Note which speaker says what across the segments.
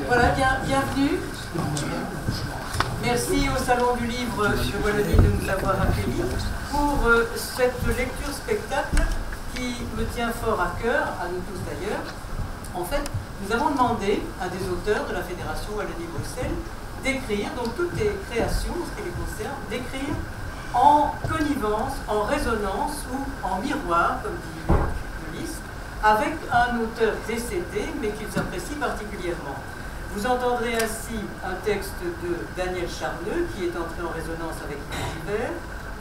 Speaker 1: Voilà, bienvenue. Merci au Salon du Livre sur Wallonie de nous avoir accueillis pour cette lecture-spectacle qui me tient fort à cœur, à nous tous d'ailleurs. En fait, nous avons demandé à des auteurs de la Fédération Wallonie-Bruxelles d'écrire, donc toutes les créations, ce qui les concerne, d'écrire en connivence, en résonance ou en miroir, comme dit Luc Delis, avec un auteur décédé, mais qu'ils apprécient particulièrement. Vous entendrez ainsi un texte de Daniel Charneux, qui est entré en résonance avec Yves Givert,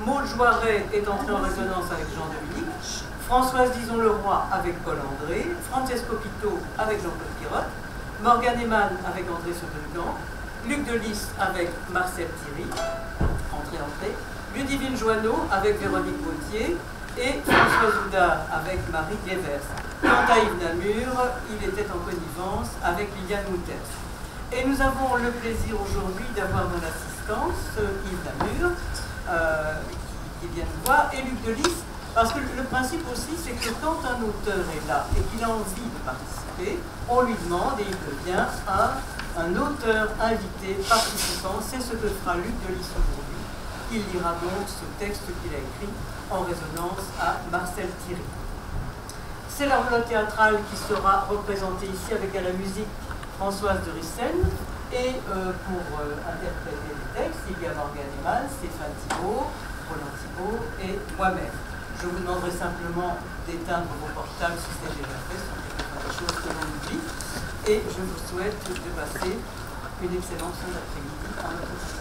Speaker 1: Maud Joiret est entré en résonance avec Jean-Dominique, Françoise Dison-Leroy avec Paul André, Francesco Pito avec Jean-Claude Pirotte, Morgane Eman avec André Sauvedan, Luc Delis avec Marcel Thierry, entrée, Ludivine Joanneau avec Véronique Bautier et François Oudard avec Marie Guévers. Quant à Yves Namur, il était en connivence avec Liliane Mouters. Et nous avons le plaisir aujourd'hui d'avoir dans l'assistance Yves Namur, qui vient nous voir, et Luc Delis, parce que le principe aussi, c'est que quand un auteur est là et qu'il a envie de participer, on lui demande et il devient un auteur invité participant. C'est ce que fera Luc Delis aujourd'hui. Il lira donc ce texte qu'il a écrit en résonance à Marcel Thierry. C'est la roulotte théâtrale qui sera représentée ici avec à la musique Françoise de Rissen et pour interpréter les textes, il y a Morgane Eman, Stéphane Thibault, Roland Thibault et moi-même. Je vous demanderai simplement d'éteindre vos portables si c'est déjà fait, ce sont des choses que l'on oublie. Et je vous souhaite de passer une excellente fin d'après-midi en notre société.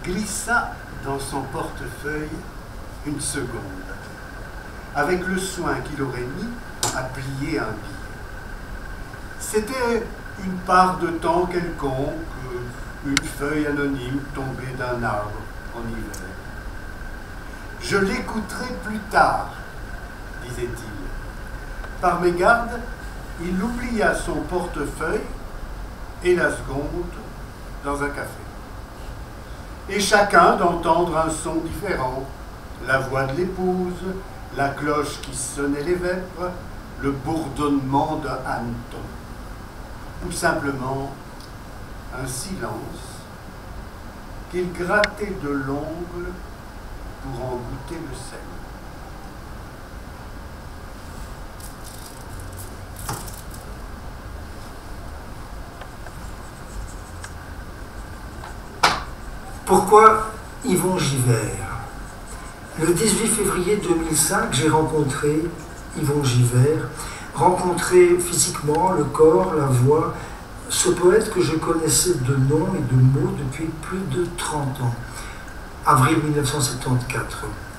Speaker 2: glissa dans son portefeuille une seconde, avec le soin qu'il aurait mis à plier un billet. C'était une part de temps quelconque, une feuille anonyme tombée d'un arbre en hiver. « Je l'écouterai plus tard, disait-il. Par mégarde, il oublia son portefeuille et la seconde dans un café. Et chacun d'entendre un son différent, la voix de l'épouse, la cloche qui sonnait les vêpres, le bourdonnement de hanneton, ou simplement un silence qu'il grattait de l'ongle pour en goûter le sel.
Speaker 3: Pourquoi Yvon Givert? Le 18 février 2005, j'ai rencontré Yvon Givert, rencontré physiquement le corps, la voix, ce poète que je connaissais de nom et de mots depuis plus de 30 ans. Avril 1974,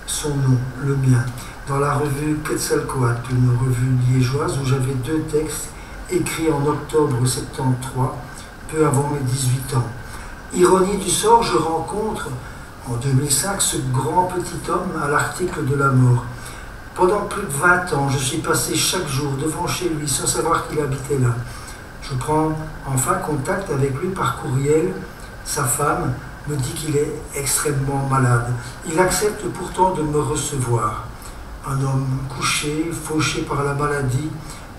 Speaker 3: son nom, le mien, dans la revue Quetzalcoatl, une revue liégeoise où j'avais 2 textes écrits en octobre 73, peu avant mes 18 ans. Ironie du sort, je rencontre en 2005 ce grand petit homme à l'article de la mort. Pendant plus de 20 ans, je suis passé chaque jour devant chez lui sans savoir qu'il habitait là. Je prends enfin contact avec lui par courriel. Sa femme me dit qu'il est extrêmement malade. Il accepte pourtant de me recevoir. Un homme couché, fauché par la maladie,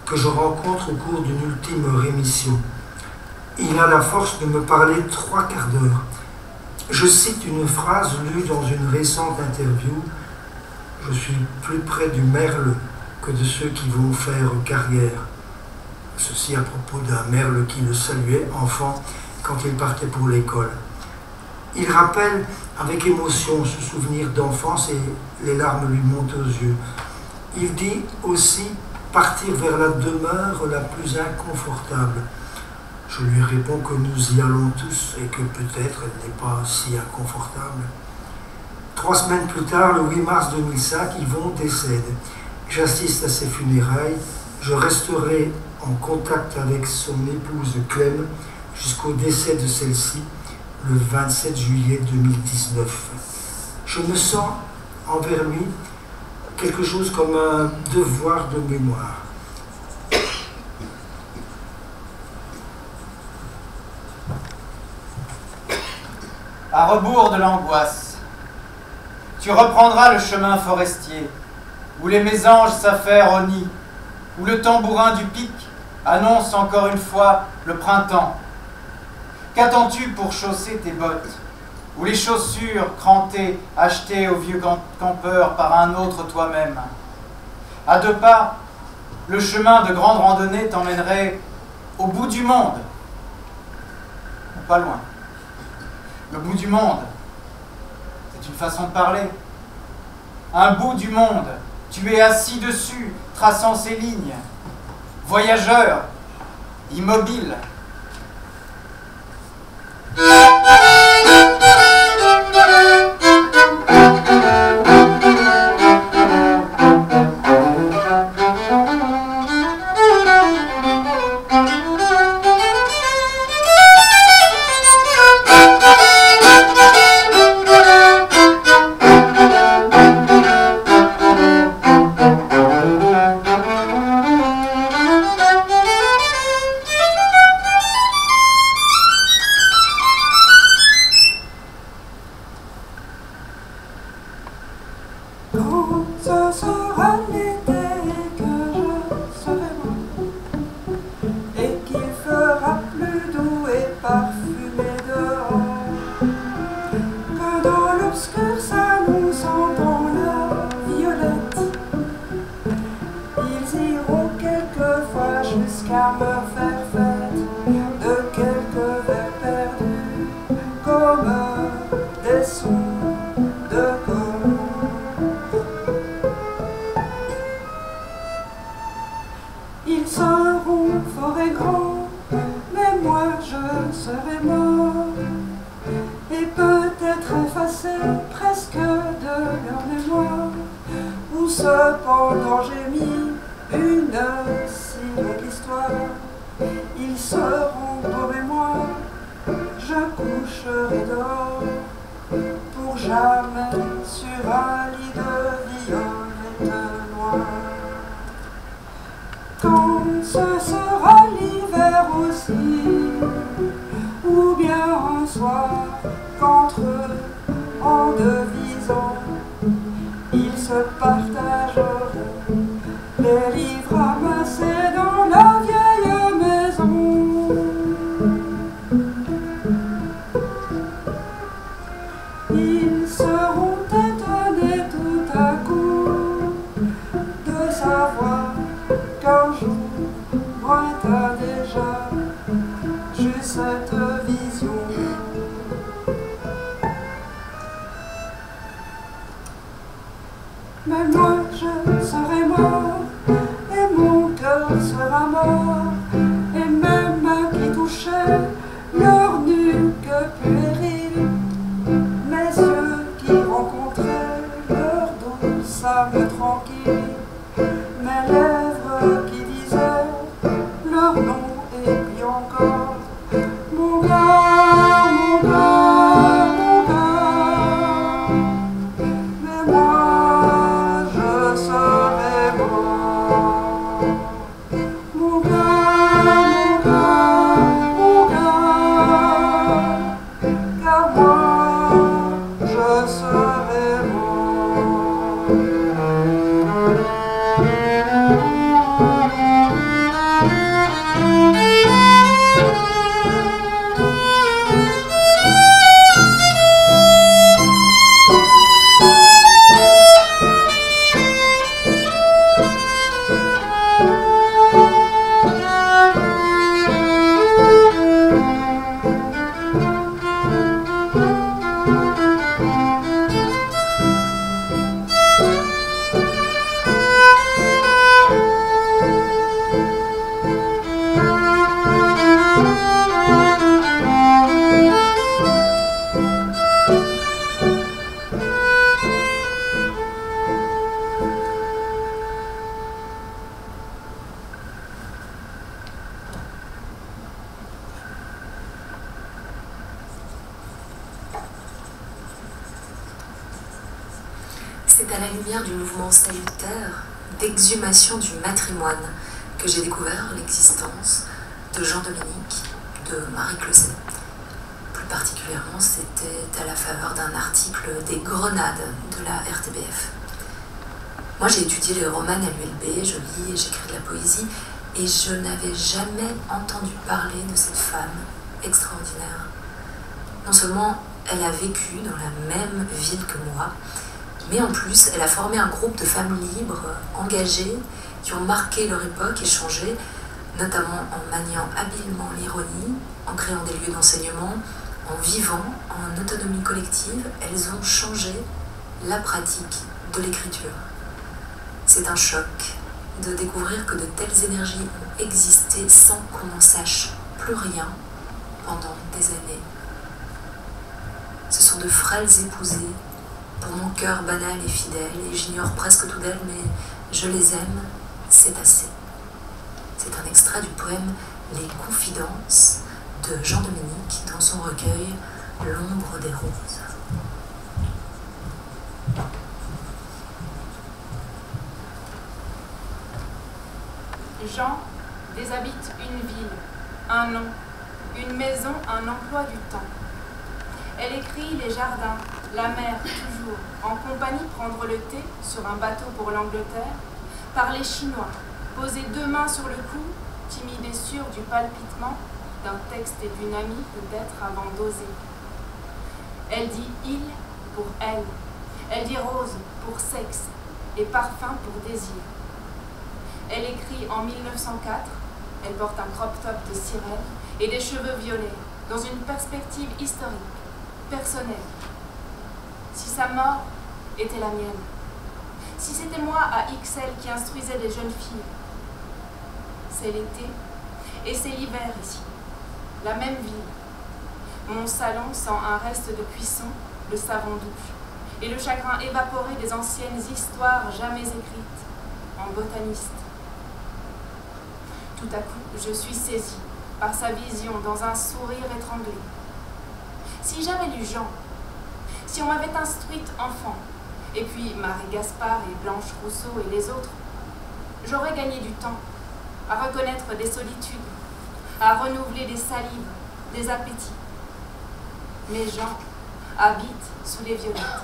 Speaker 3: que je rencontre au cours d'une ultime rémission. Il a la force de me parler 3 quarts d'heure. Je cite une phrase lue dans une récente interview. Je suis plus près du merle que de ceux qui vont faire carrière. Ceci à propos d'un merle qui le saluait enfant quand il partait pour l'école. Il rappelle avec émotion ce souvenir d'enfance et les larmes lui montent aux yeux. Il dit aussi partir vers la demeure la plus inconfortable. Je lui réponds que nous y allons tous et que peut-être elle n'est pas si inconfortable. 3 semaines plus tard, le 8 mars 2005, Yvon décède. J'assiste à ses funérailles. Je resterai en contact avec son épouse Clem jusqu'au décès de celle-ci, le 27 juillet 2019. Je me sens envers lui quelque chose comme un devoir de mémoire.
Speaker 4: À rebours de l'angoisse, tu reprendras le chemin forestier, où les mésanges s'affairent au nid, où le tambourin du pic annonce encore une fois le printemps. Qu'attends-tu pour chausser tes bottes, ou les chaussures crantées achetées au vieux campeur par un autre toi-même? À 2 pas, le chemin de grande randonnée t'emmènerait au bout du monde, ou pas loin. Le bout du monde, c'est une façon de parler. Un bout du monde, tu es assis dessus, traçant ses lignes. Voyageur, immobile.
Speaker 5: Serai mort et peut-être effacés presque de leur mémoire, où cependant j'ai mis une si longue histoire. Ils seront beaux mémoires, je coucherai dehors, pour jamais sur un lit de violette noire. Quand ce sera l'hiver aussi, ou bien un soir, qu'entre eux, en devisant, ils se partageront les livres amassés dans la vieille maison. Ils seront étonnés tout à coup de savoir qu'un jour lointain déjà j'eus cette vision. Mais moi je serai mort, et mon cœur sera mort, et mes mains qui touchaient leur nuque puérile, mes yeux qui rencontraient leur douce âme tranquille, mes lèvres qui disaient leur nom, et puis encore mon cœur, mon cœur, mon cœur. Mais moi je serai mort. Mon cœur, mon cœur, car moi je serai mort.
Speaker 6: C'est à la lumière du mouvement salutaire d'exhumation du matrimoine que j'ai découvert l'existence de Jean-Dominique, de Marie Closet. Plus particulièrement, c'était à la faveur d'un article des Grenades de la RTBF. Moi, j'ai étudié les romans à l'ULB, je lis et j'écris de la poésie, et je n'avais jamais entendu parler de cette femme extraordinaire. Non seulement elle a vécu dans la même ville que moi, mais en plus, elle a formé un groupe de femmes libres, engagées, qui ont marqué leur époque et changé, notamment en maniant habilement l'ironie, en créant des lieux d'enseignement, en vivant en autonomie collective. Elles ont changé la pratique de l'écriture. C'est un choc de découvrir que de telles énergies ont existé sans qu'on n'en sache plus rien pendant des années. Ce sont de frêles épousées, pour mon cœur banal et fidèle, et j'ignore presque tout d'elles, mais je les aime, c'est assez. C'est un extrait du poème Les Confidences de Jean-Dominique dans son recueil L'ombre des roses.
Speaker 7: Jean déshabite une ville, un nom, une maison, un emploi du temps. Elle écrit les jardins, la mer toujours, en compagnie prendre le thé sur un bateau pour l'Angleterre, parler chinois, poser deux mains sur le cou, timide et sûre du palpitement d'un texte et d'une amie peut-être avant d'oser. Elle dit il pour elle dit rose pour sexe et parfum pour désir. Elle écrit en 1904, elle porte un crop top de sirène et des cheveux violets, dans une perspective historique, personnelle. Si sa mort était la mienne, si c'était moi à XL qui instruisais des jeunes filles, c'est l'été et c'est l'hiver ici, la même ville. Mon salon sent un reste de cuisson le savon doux et le chagrin évaporé des anciennes histoires jamais écrites en botaniste. Tout à coup, je suis saisie par sa vision dans un sourire étranglé. Si j'avais lu Jean, si on m'avait instruite enfant, et puis Marie Gaspard et Blanche Rousseau et les autres, j'aurais gagné du temps à reconnaître des solitudes, à renouveler des salives, des appétits. Mais Jean habite sous les violettes,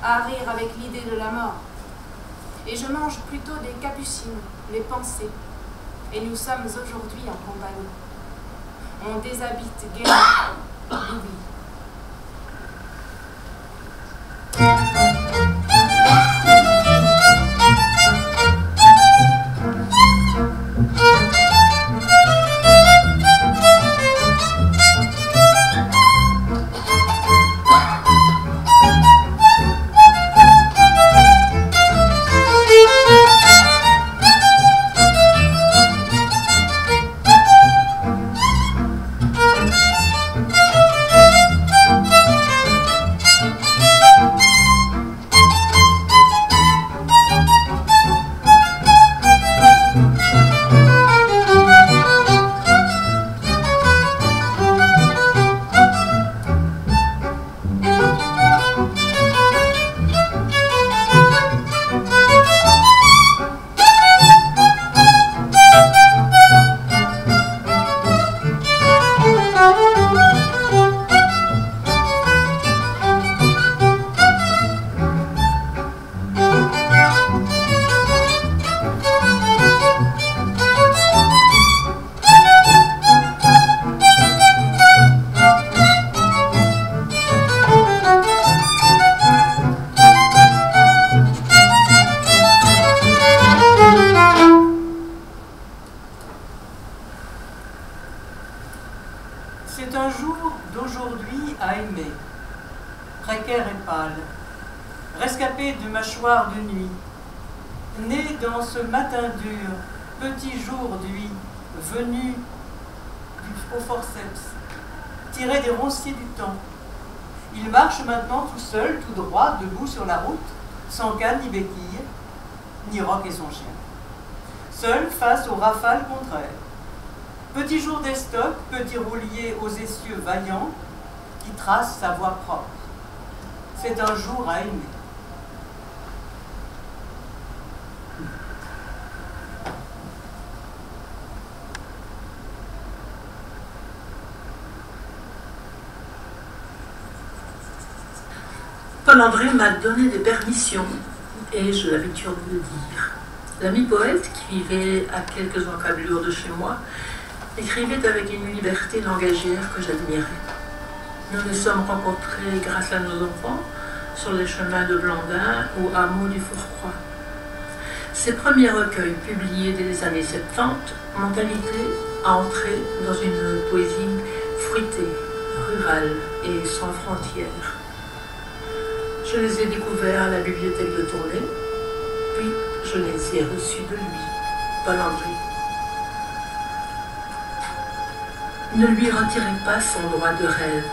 Speaker 7: à rire avec l'idée de la mort. Et je mange plutôt des capucines, les pensées. Et nous sommes aujourd'hui en compagnie. On déshabite gaiement l'oubli.
Speaker 1: C'est un jour d'aujourd'hui à aimer, précaire et pâle, rescapé de mâchoire de nuit, né dans ce matin dur, petit jour d'huile, venu au forceps, tiré des ronciers du temps. Il marche maintenant tout seul, tout droit, debout sur la route, sans canne ni béquille, ni roc et son chien. Seul face aux rafales contraires. Petit jour d'estoc, petit roulier aux essieux vaillants, qui trace sa voie propre. C'est un jour à aimer.
Speaker 8: Paul-André m'a donné des permissions, et j'ai l'habitude de le dire. L'ami poète, qui vivait à quelques encablures de chez moi, écrivait avec une liberté langagière que j'admirais. Nous nous sommes rencontrés grâce à nos enfants sur les chemins de Blandin au hameau du Fourcroy. Ces premiers recueils, publiés dès les années 70, m'ont invité à entrer dans une poésie fruitée, rurale et sans frontières. Je les ai découverts à la bibliothèque de Tournai, puis je les ai reçus de lui, Paul-André. Ne lui retirez pas son droit de rêve.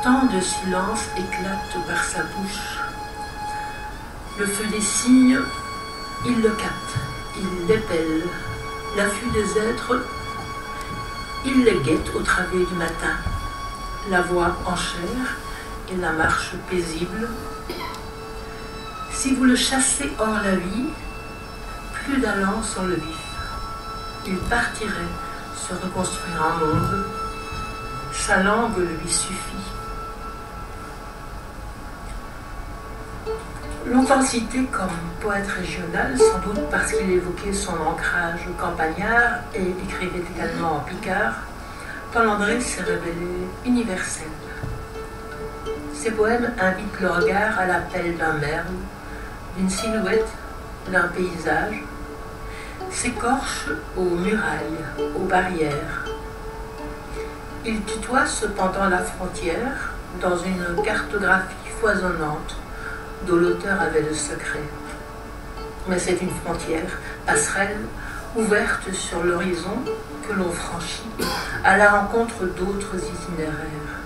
Speaker 8: Tant de silence éclate par sa bouche. Le feu des cygnes, il le capte, il l'épelle. L'affût des êtres, il les guette au travers du matin. La voix en chair et la marche paisible. Si vous le chassez hors la vie, plus d'allant sur le vif. Il partirait se reconstruire un monde. Sa langue lui suffit. Longtemps cité comme poète régional, sans doute parce qu'il évoquait son ancrage campagnard et écrivait également en picard, Paul-André s'est révélé universel. Ses poèmes invitent le regard à l'appel d'un merle, d'une silhouette, d'un paysage, s'écorchent aux murailles, aux barrières. Il tutoie cependant la frontière dans une cartographie foisonnante dont l'auteur avait le secret. Mais c'est une frontière, passerelle, ouverte sur l'horizon que l'on franchit à la rencontre d'autres itinéraires.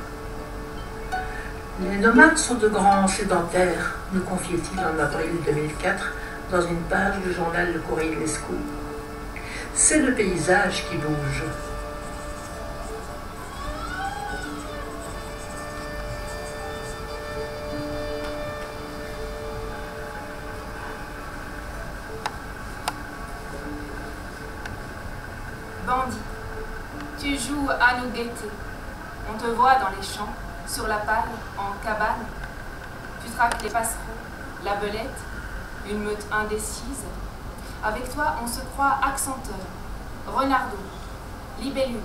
Speaker 8: Les nomades sont de grands sédentaires, nous confiait-il en avril 2004 dans une page du journal Le Courrier de l'Escaut. C'est le paysage qui bouge.
Speaker 7: Bandit, tu joues à nous guetter. On te voit dans les champs, sur la palle, en cabane. Tu traques les passereaux, la belette, une meute indécise. Avec toi, on se croit accenteur, renardeau, libellule.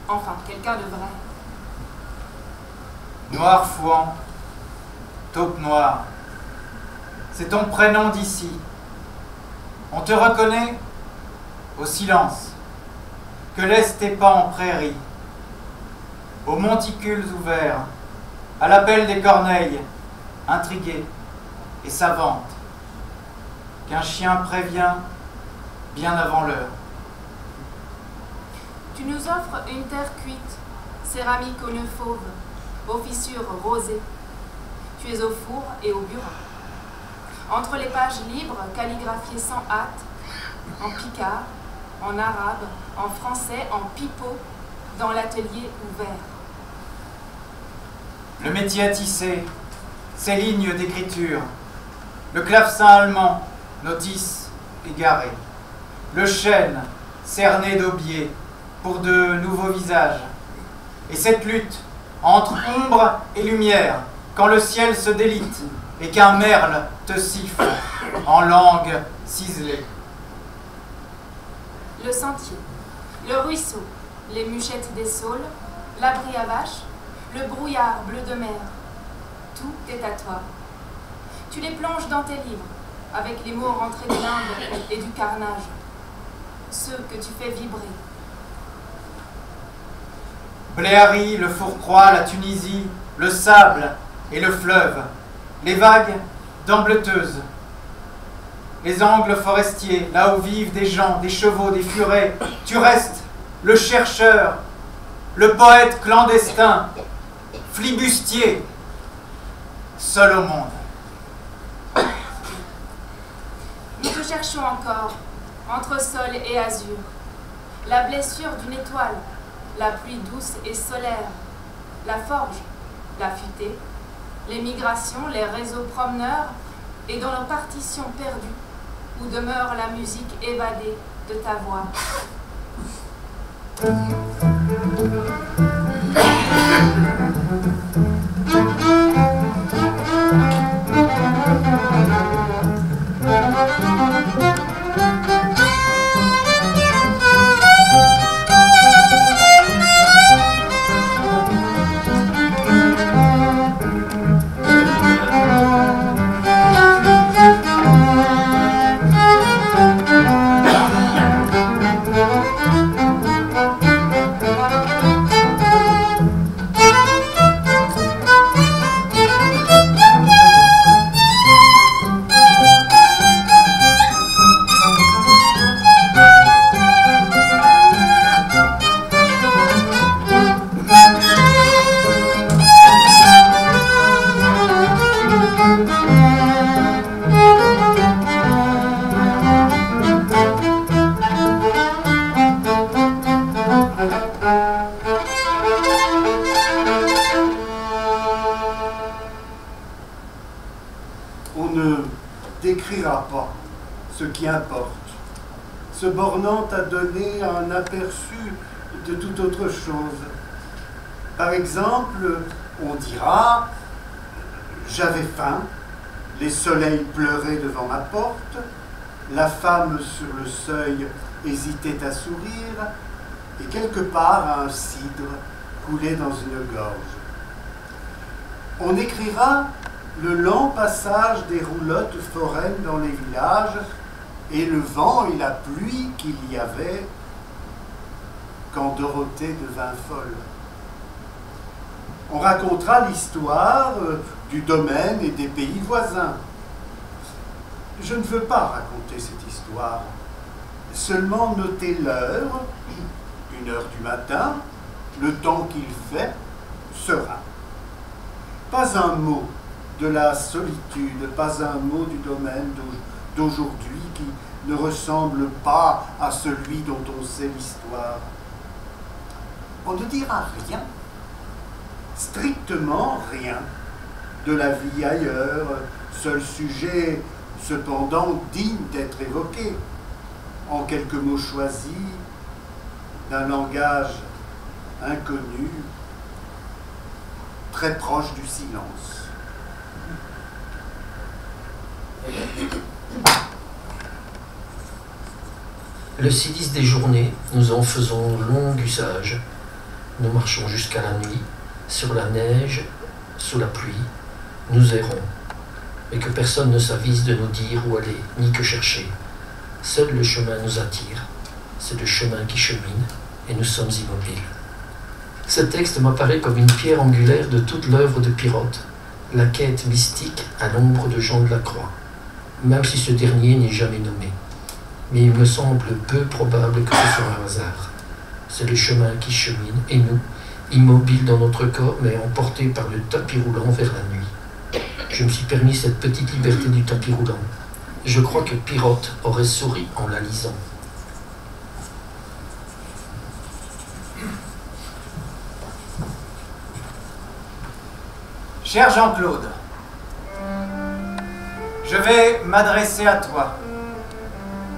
Speaker 7: Enfin, quelqu'un de vrai.
Speaker 4: Noir fouant, taupe noire, c'est ton prénom d'ici. On te reconnaît au silence que laissent tes pas en prairie, aux monticules ouverts, à l'appel des corneilles, intriguées et savantes, qu'un chien prévient bien avant l'heure.
Speaker 7: Tu nous offres une terre cuite, céramique aux nœuds fauves, aux fissures rosées. Tu es au four et au burin. Entre les pages libres, calligraphiées sans hâte, en picard, en arabe, en français, en pipeau, dans l'atelier ouvert.
Speaker 4: Le métier à tisser, ses lignes d'écriture, le clavecin allemand, notice égarée, le chêne cerné d'aubier pour de nouveaux visages, et cette lutte entre ombre et lumière, quand le ciel se délite et qu'un merle te siffle en langue ciselée.
Speaker 7: Le sentier, le ruisseau, les muchettes des saules, l'abri à vaches, le brouillard bleu de mer, tout est à toi. Tu les plonges dans tes livres, avec les mots rentrés de l'Inde et du carnage, ceux que tu fais vibrer.
Speaker 4: Bléari, le Fourcroy, la Tunisie, le sable et le fleuve, les vagues d'embleteuses, les angles forestiers, là où vivent des gens, des chevaux, des furets. Tu restes le chercheur, le poète clandestin, flibustier, seul au monde.
Speaker 7: Nous te cherchons encore, entre sol et azur, la blessure d'une étoile, la pluie douce et solaire, la forge, la futaie, les migrations, les réseaux promeneurs, et dans nos partitions perdues, où demeure la musique évadée de ta voix.
Speaker 2: On ne décrira pas ce qui importe, se bornant à donner un aperçu de toute autre chose. Par exemple, on dira « J'avais faim, les soleils pleuraient devant ma porte, la femme sur le seuil hésitait à sourire, et quelque part un cidre coulait dans une gorge. » On écrira le lent passage des roulottes foraines dans les villages et le vent et la pluie qu'il y avait quand Dorothée devint folle. On racontera l'histoire du domaine et des pays voisins. Je ne veux pas raconter cette histoire, seulement noter l'heure, 1h du matin, le temps qu'il fait, serein. Pas un mot de la solitude, pas un mot du domaine d'aujourd'hui qui ne ressemble pas à celui dont on sait l'histoire. On ne dira rien, strictement rien, de la vie ailleurs, seul sujet cependant digne d'être évoqué, en quelques mots choisis, d'un langage inconnu, très proche du silence.
Speaker 9: Le silice des journées, nous en faisons long usage. Nous marchons jusqu'à la nuit, sur la neige, sous la pluie, nous errons. Et que personne ne s'avise de nous dire où aller, ni que chercher. Seul le chemin nous attire. C'est le chemin qui chemine, et nous sommes immobiles. Ce texte m'apparaît comme une pierre angulaire de toute l'œuvre de Pirotte, la quête mystique à l'ombre de Jean de la Croix, même si ce dernier n'est jamais nommé. Mais il me semble peu probable que ce soit un hasard. C'est le chemin qui chemine, et nous, immobiles dans notre corps, mais emportés par le tapis roulant vers la nuit. Je me suis permis cette petite liberté du tapis roulant. Je crois que Pirotte aurait souri en la lisant.
Speaker 4: Cher Jean-Claude, je vais m'adresser à toi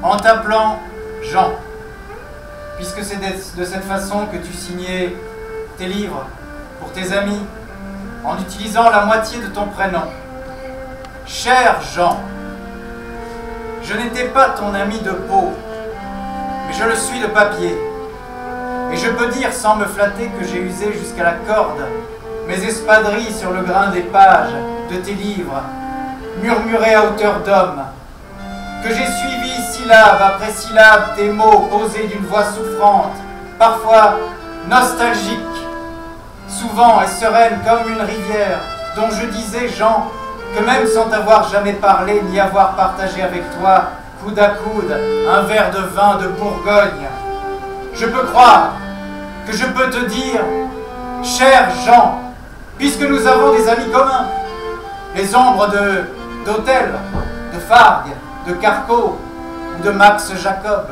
Speaker 4: en t'appelant Jean, puisque c'est de cette façon que tu signais tes livres pour tes amis, en utilisant la moitié de ton prénom. Cher Jean, je n'étais pas ton ami de peau, mais je le suis de papier. Et je peux dire sans me flatter que j'ai usé jusqu'à la corde mes espadrilles sur le grain des pages de tes livres, murmurés à hauteur d'homme, que j'ai suivi syllabe après syllabe tes mots posés d'une voix souffrante, parfois nostalgique, souvent et sereine comme une rivière, dont je disais, Jean, que même sans t'avoir jamais parlé ni avoir partagé avec toi, coude à coude, un verre de vin de Bourgogne, je peux croire que je peux te dire, cher Jean, puisque nous avons des amis communs, les ombres d'Hôtel, de Fargue, de Carco ou de Max Jacob,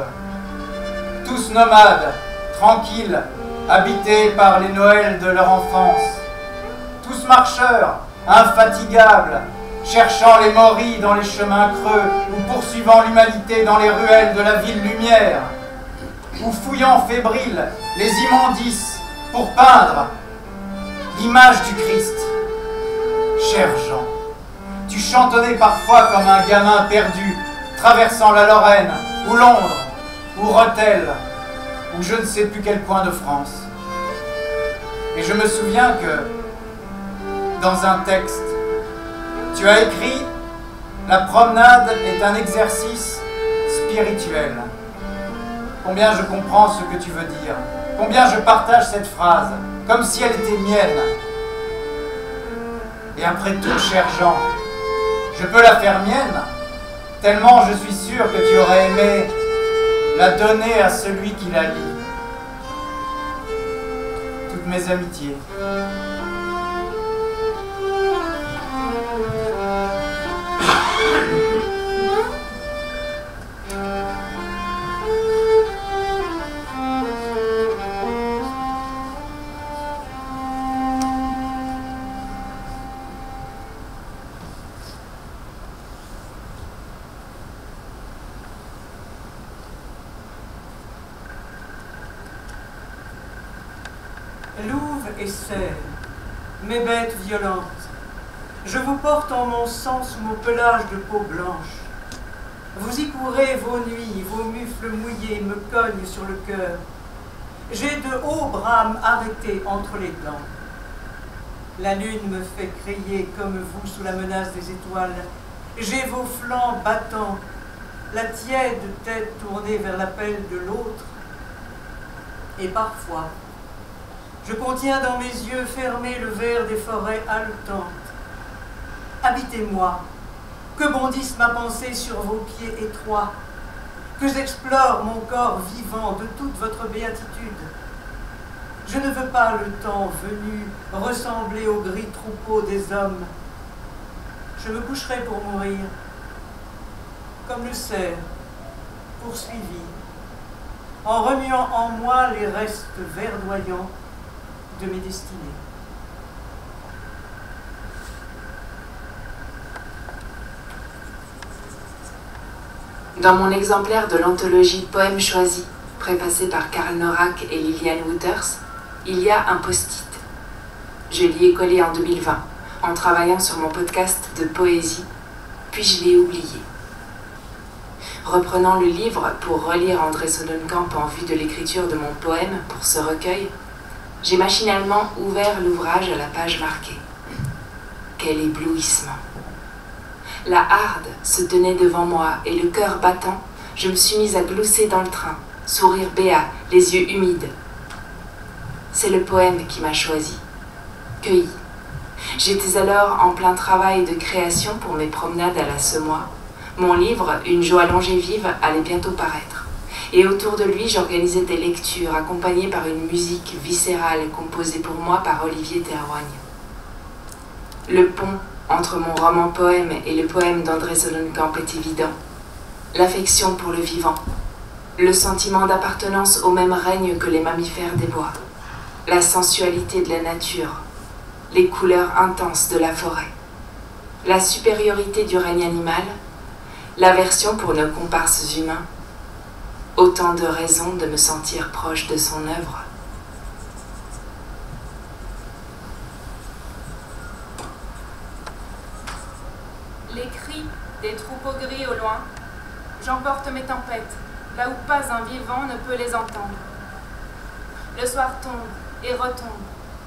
Speaker 4: tous nomades, tranquilles, habités par les Noëls de leur enfance, tous marcheurs, infatigables, cherchant les moris dans les chemins creux ou poursuivant l'humanité dans les ruelles de la ville lumière, ou fouillant fébriles les immondices pour peindre l'image du Christ. Cher Jean, tu chantonnais parfois comme un gamin perdu, traversant la Lorraine, ou Londres, ou Rethel, ou je ne sais plus quel coin de France. Et je me souviens que, dans un texte, tu as écrit « La promenade est un exercice spirituel ». Combien je comprends ce que tu veux dire, combien je partage cette phrase, comme si elle était mienne. Et après tout, cher Jean, je peux la faire mienne, tellement je suis sûr que tu aurais aimé la donner à celui qui la lit. Toutes mes amitiés.
Speaker 1: Louve et cerf, mes bêtes violentes, je vous porte en mon sang sous mon pelage de peau blanche. Vous y courez vos nuits, vos mufles mouillés me cognent sur le cœur. J'ai de hauts brames arrêtés entre les dents. La lune me fait crier comme vous sous la menace des étoiles. J'ai vos flancs battants, la tiède tête tournée vers l'appel de l'autre. Et parfois, je contiens dans mes yeux fermés le verre des forêts haletantes. Habitez-moi, que bondisse ma pensée sur vos pieds étroits, que j'explore mon corps vivant de toute votre béatitude. Je ne veux pas le temps venu ressembler au gris troupeau des hommes. Je me coucherai pour mourir, comme le cerf poursuivi, en remuant en moi les restes verdoyants de mes destinées.
Speaker 6: Dans mon exemplaire de l'anthologie Poèmes choisis, préfacé par Karl Norak et Liliane Wouters, il y a un post-it. Je l'y ai collé en 2020, en travaillant sur mon podcast de poésie, puis je l'ai oublié. Reprenant le livre pour relire André Sonnenkamp en vue de l'écriture de mon poème pour ce recueil, j'ai machinalement ouvert l'ouvrage à la page marquée. Quel éblouissement! La harde se tenait devant moi et le cœur battant, je me suis mise à glousser dans le train, sourire béat, les yeux humides. C'est le poème qui m'a choisi, cueilli. J'étais alors en plein travail de création pour mes promenades à la Semois. Mon livre, Une joie longévive, allait bientôt paraître. Et autour de lui, j'organisais des lectures accompagnées par une musique viscérale composée pour moi par Olivier Terroigne. Le pont entre mon roman-poème et le poème d'André Sonnenkamp est évident. L'affection pour le vivant, le sentiment d'appartenance au même règne que les mammifères des bois, la sensualité de la nature, les couleurs intenses de la forêt, la supériorité du règne animal, l'aversion pour nos comparses humains, autant de raisons de me sentir proche de son œuvre.
Speaker 7: Les cris des troupeaux gris au loin, j'emporte mes tempêtes, là où pas un vivant ne peut les entendre. Le soir tombe et retombe,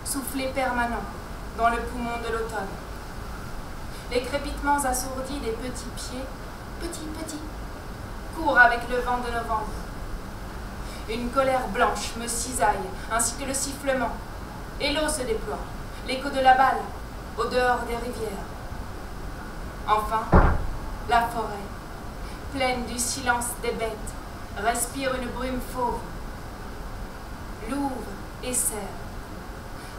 Speaker 7: soufflé permanent, dans le poumon de l'automne. Les crépitements assourdis des petits pieds, petits, courent avec le vent de novembre. Une colère blanche me cisaille, ainsi que le sifflement, et l'eau se déploie, l'écho de la balle, au dehors des rivières. Enfin, la forêt, pleine du silence des bêtes, respire une brume fauve. Louve et cerf.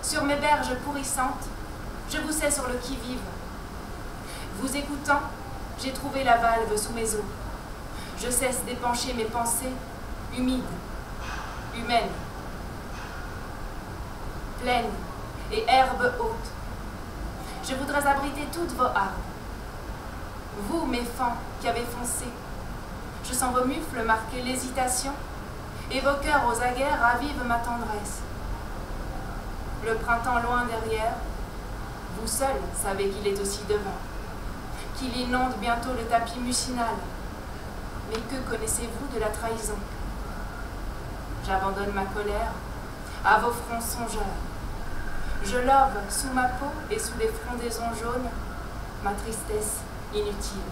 Speaker 7: Sur mes berges pourrissantes, je vous sais sur le qui-vive. Vous écoutant, j'ai trouvé la valve sous mes os. Je cesse d'épancher mes pensées, humides, humaines, pleines et herbes hautes. Je voudrais abriter toutes vos hardes. Vous, mes fans qui avez foncé, je sens vos mufles marquer l'hésitation, et vos cœurs aux aguets ravivent ma tendresse. Le printemps loin derrière, vous seul savez qu'il est aussi devant, qu'il inonde bientôt le tapis mucinal. Mais que connaissez-vous de la trahison? J'abandonne ma colère à vos fronts songeurs. Je love sous ma peau et sous les frondaisons jaunes ma tristesse inutile.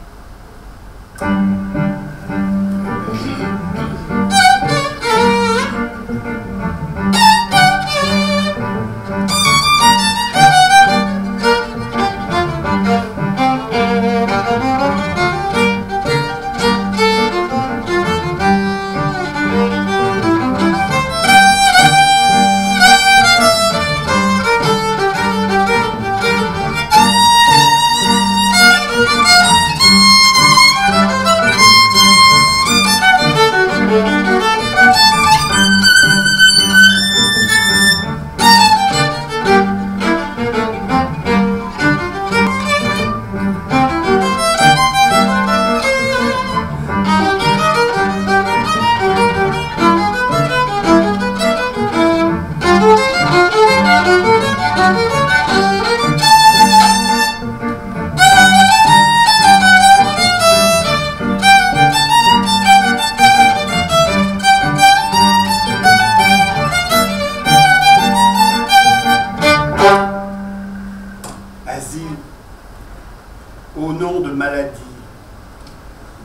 Speaker 2: Au nom de maladie,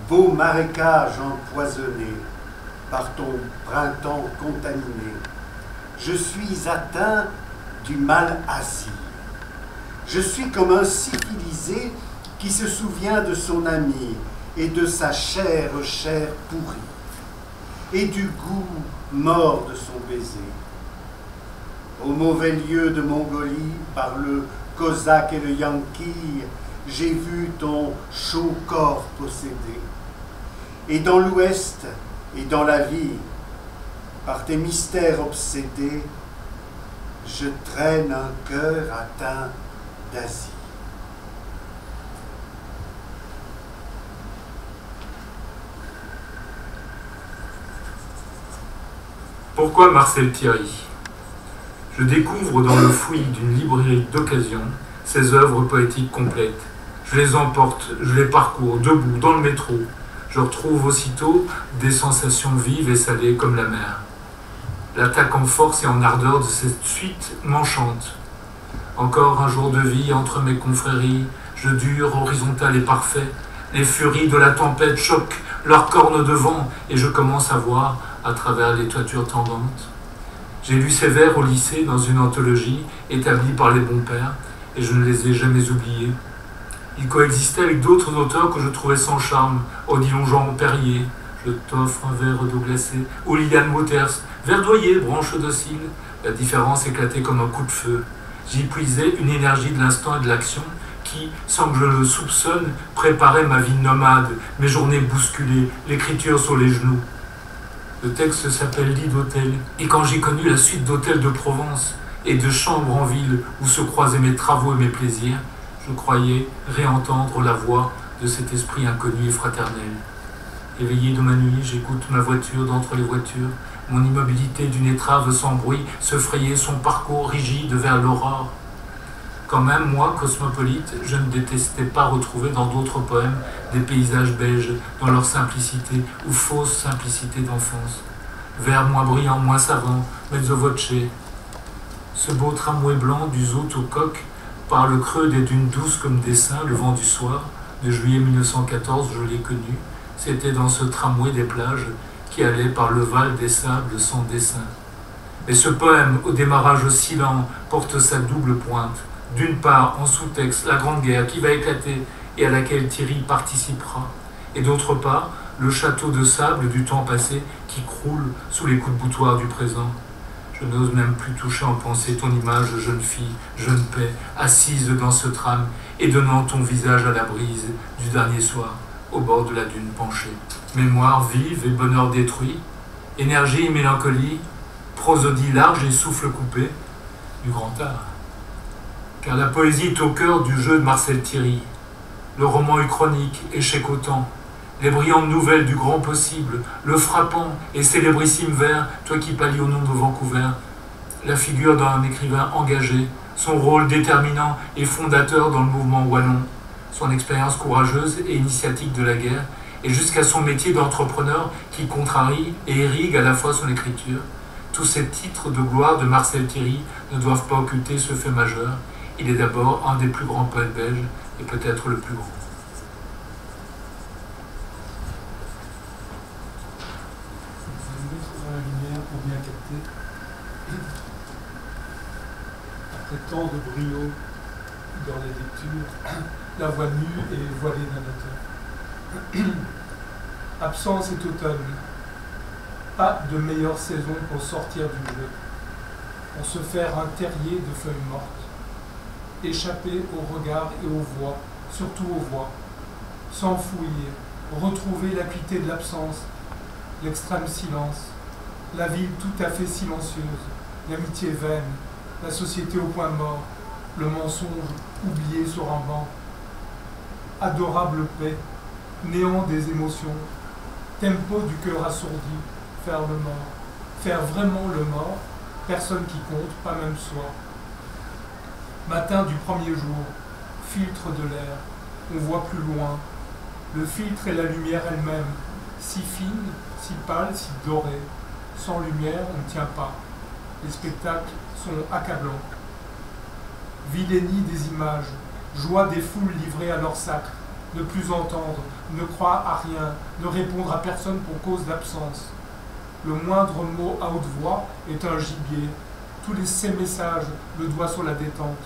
Speaker 2: beau marécage empoisonné par ton printemps contaminé, je suis atteint du mal asile. Je suis comme un civilisé qui se souvient de son ami et de sa chair pourrie, et du goût mort de son baiser. Au mauvais lieu de Mongolie, par le Cosaque et le Yankee, j'ai vu ton chaud corps possédé. Et dans l'Ouest et dans la vie, par tes mystères obsédés, je traîne un cœur atteint d'Asie.
Speaker 10: Pourquoi Marcel Thierry? Je découvre dans le fouillis d'une librairie d'occasion ses œuvres poétiques complètes. Je les emporte, je les parcours, debout, dans le métro. Je retrouve aussitôt des sensations vives et salées comme la mer. L'attaque en force et en ardeur de cette suite m'enchante. Encore un jour de vie entre mes confréries, je dure, horizontal et parfait. Les furies de la tempête choquent leurs cornes de vent et je commence à voir à travers les toitures tendantes. J'ai lu ces vers au lycée dans une anthologie établie par les bons pères et je ne les ai jamais oubliés. Ils coexistaient avec d'autres auteurs que je trouvais sans charme, Odilon Jean Perrier, Je t'offre un verre d'eau glacée, ou Liliane Wouters, Verdoyer, branche docile. La différence éclatait comme un coup de feu. J'y puisais une énergie de l'instant et de l'action qui, sans que je le soupçonne, préparait ma vie nomade, mes journées bousculées, l'écriture sur les genoux. Le texte s'appelle Lit d'hôtel, et quand j'ai connu la suite d'hôtels de Provence et de chambres en ville où se croisaient mes travaux et mes plaisirs, je croyais réentendre la voix de cet esprit inconnu et fraternel. Éveillé de ma nuit, j'écoute ma voiture d'entre les voitures, mon immobilité d'une étrave sans bruit se frayait son parcours rigide vers l'aurore. Quand même, moi, cosmopolite, je ne détestais pas retrouver dans d'autres poèmes des paysages belges dans leur simplicité ou fausse simplicité d'enfance. Vers moins brillant, moins savant, mezzo voce. Ce beau tramway blanc du Zout au coq, par le creux des dunes douces comme des seins, le vent du soir, de juillet 1914, je l'ai connu. C'était dans ce tramway des plages qui allait par le val des sables sans dessin. Mais ce poème, au démarrage oscillant, porte sa double pointe. D'une part, en sous-texte, la Grande Guerre qui va éclater et à laquelle Thierry participera. Et d'autre part, le château de sable du temps passé qui croule sous les coups de boutoir du présent. Je n'ose même plus toucher en pensée ton image, jeune fille, jeune paix, assise dans ce tram et donnant ton visage à la brise du dernier soir, au bord de la dune penchée. Mémoire vive et bonheur détruit, énergie et mélancolie, prosodie large et souffle coupé, du grand art. Car la poésie est au cœur du jeu de Marcel Thierry. Le roman uchronique, échec au temps, les brillantes nouvelles du grand possible, le frappant et célébrissime vers, toi qui pâlis au nom de Vancouver, la figure d'un écrivain engagé, son rôle déterminant et fondateur dans le mouvement wallon, son expérience courageuse et initiatique de la guerre, et jusqu'à son métier d'entrepreneur qui contrarie et irrigue à la fois son écriture. Tous ces titres de gloire de Marcel Thierry ne doivent pas occulter ce fait majeur. Il est d'abord un des plus grands poètes belges et peut-être le plus grand.
Speaker 11: Dans la lumière pour bien capter. Après tant de brio dans les lectures, la voix nue et voilée d'un auteur. Absence et automne. Pas de meilleure saison pour sortir du bleu. Pour se faire un terrier de feuilles mortes. Échapper au regard et aux voix, surtout aux voix. S'enfouir, retrouver l'acuité de l'absence, l'extrême silence, la ville tout à fait silencieuse, l'amitié vaine, la société au point mort, le mensonge oublié sur un banc. Adorable paix, néant des émotions, tempo du cœur assourdi, faire le mort, faire vraiment le mort, personne qui compte, pas même soi. Matin du premier jour, filtre de l'air, on voit plus loin, le filtre et la lumière elle-même, si fine, si pâle, si dorée, sans lumière on ne tient pas, les spectacles sont accablants. Vilainie des images, joie des foules livrées à leur sacre, ne plus entendre, ne croire à rien, ne répondre à personne pour cause d'absence. Le moindre mot à haute voix est un gibier, tous ces messages, le doigt sur la détente.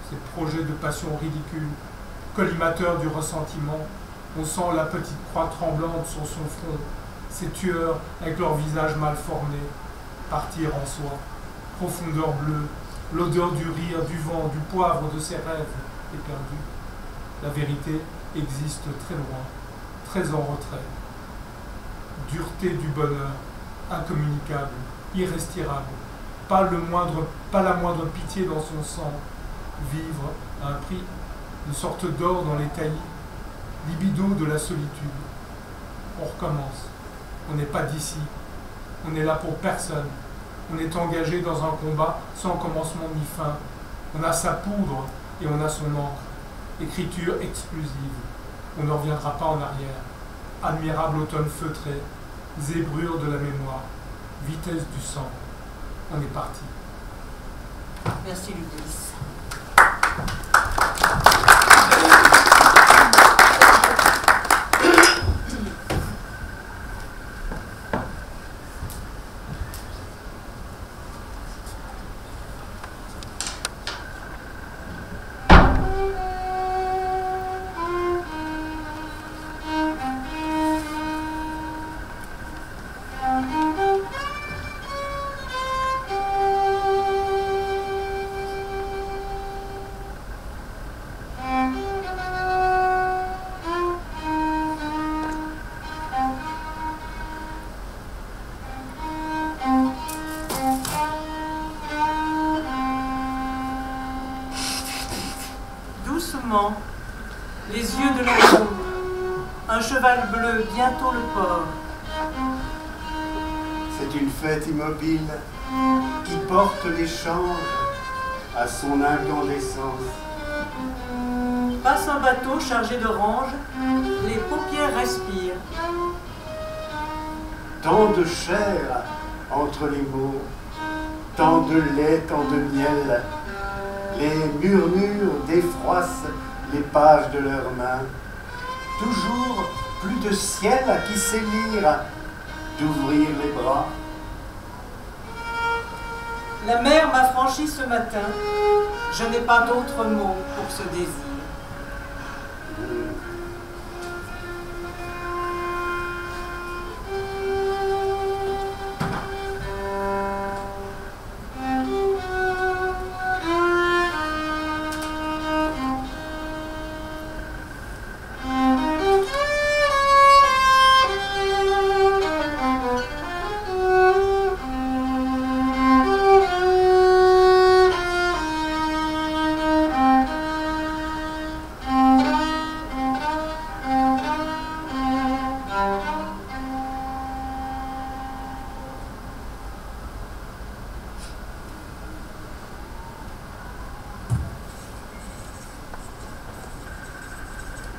Speaker 11: Ces projets de passion ridicule, collimateurs du ressentiment, on sent la petite croix tremblante sur son front, ces tueurs avec leur visage mal formé, partir en soi, profondeur bleue, l'odeur du rire, du vent, du poivre de ses rêves est perdue. La vérité existe très loin, très en retrait. Dureté du bonheur, incommunicable, irrespirable, pas la moindre pitié dans son sang. Vivre à un prix, une sorte d'or dans les taillis, libido de la solitude. On recommence. On n'est pas d'ici. On est là pour personne. On est engagé dans un combat sans commencement ni fin. On a sa poudre et on a son encre. Écriture explosive. On ne reviendra pas en arrière. Admirable automne feutré. Zébrure de la mémoire. Vitesse du sang. On est parti.
Speaker 1: Merci Ludus. Les yeux de l'amour, un cheval bleu, bientôt le port.
Speaker 2: C'est une fête immobile qui porte l'échange à son incandescence.
Speaker 1: Passe un bateau chargé d'oranges, les paupières respirent.
Speaker 2: Tant de chair entre les mots, tant de lait, tant de miel. Les murmures défroissent les pages de leurs mains. Toujours plus de ciel à qui s'élire, d'ouvrir les bras.
Speaker 1: La mer m'a franchi ce matin. Je n'ai pas d'autre mot pour ce désir.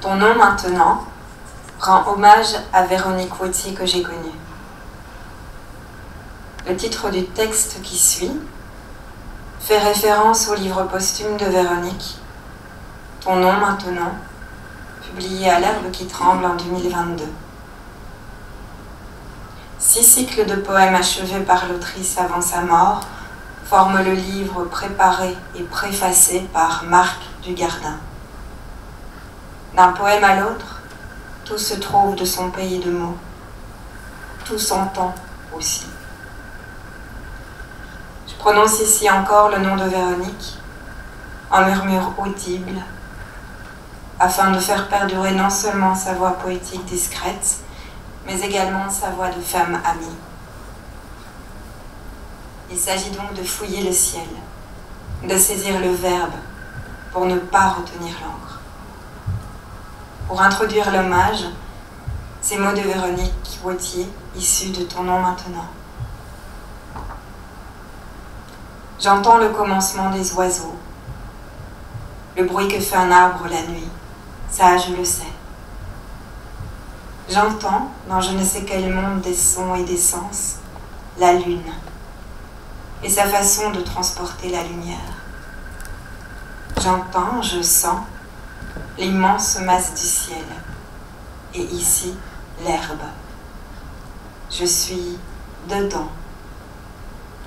Speaker 12: Ton nom maintenant rend hommage à Véronique Wautier que j'ai connue. Le titre du texte qui suit fait référence au livre posthume de Véronique, Ton nom maintenant, publié à l'Herbe qui tremble en 2022. 6 cycles de poèmes achevés par l'autrice avant sa mort forment le livre préparé et préfacé par Marc Dugardin. D'un poème à l'autre, tout se trouve de son pays de mots. Tout s'entend aussi. Je prononce ici encore le nom de Véronique, en murmure audible, afin de faire perdurer non seulement sa voix poétique discrète, mais également sa voix de femme amie. Il s'agit donc de fouiller le ciel, de saisir le verbe pour ne pas retenir l'encre. Pour introduire l'hommage, ces mots de Véronique Wautier, issus de Ton nom maintenant. J'entends le commencement des oiseaux, le bruit que fait un arbre la nuit, ça je le sais. J'entends, dans je ne sais quel monde des sons et des sens, la lune et sa façon de transporter la lumière. J'entends, je sens l'immense masse du ciel et ici l'herbe. Je suis dedans.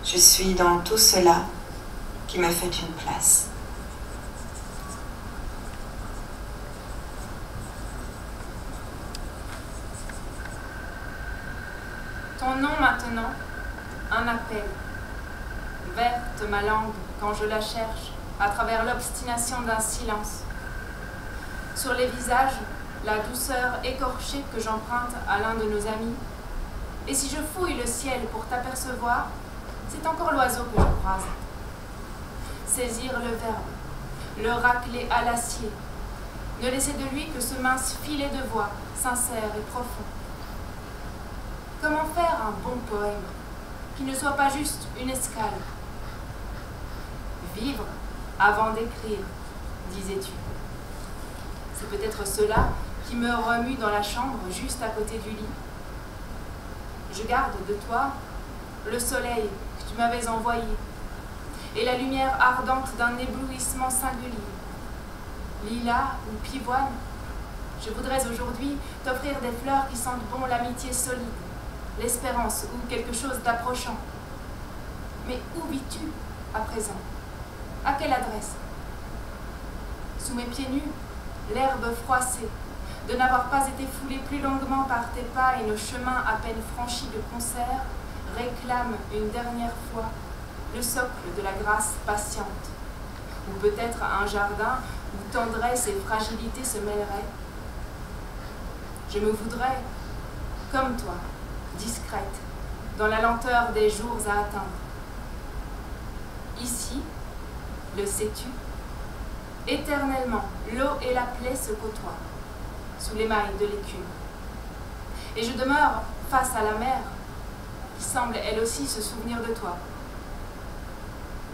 Speaker 12: Je suis dans tout cela qui me fait une place.
Speaker 7: Ton nom maintenant, un appel. verte ma langue quand je la cherche, à travers l'obstination d'un silence. Sur les visages, la douceur écorchée que j'emprunte à l'un de nos amis. Et si je fouille le ciel pour t'apercevoir, c'est encore l'oiseau que je croise. Saisir le verbe, le racler à l'acier, ne laisser de lui que ce mince filet de voix, sincère et profond. Comment faire un bon poème qui ne soit pas juste une escale? Vivre avant d'écrire, disais-tu. C'est peut-être cela qui me remue dans la chambre juste à côté du lit. Je garde de toi le soleil que tu m'avais envoyé et la lumière ardente d'un éblouissement singulier. Lilas ou pivoine, je voudrais aujourd'hui t'offrir des fleurs qui sentent bon l'amitié solide, l'espérance ou quelque chose d'approchant. Mais où vis-tu à présent? À quelle adresse? Sous mes pieds nus, l'herbe froissée, de n'avoir pas été foulée plus longuement par tes pas et nos chemins à peine franchis de concert, réclame une dernière fois le socle de la grâce patiente. Ou peut-être un jardin où tendresse et fragilité se mêleraient. Je me voudrais, comme toi, discrète, dans la lenteur des jours à atteindre. Ici, le sais-tu, éternellement, l'eau et la plaie se côtoient, sous l'émail de l'écume. Et je demeure face à la mer, qui semble elle aussi se souvenir de toi.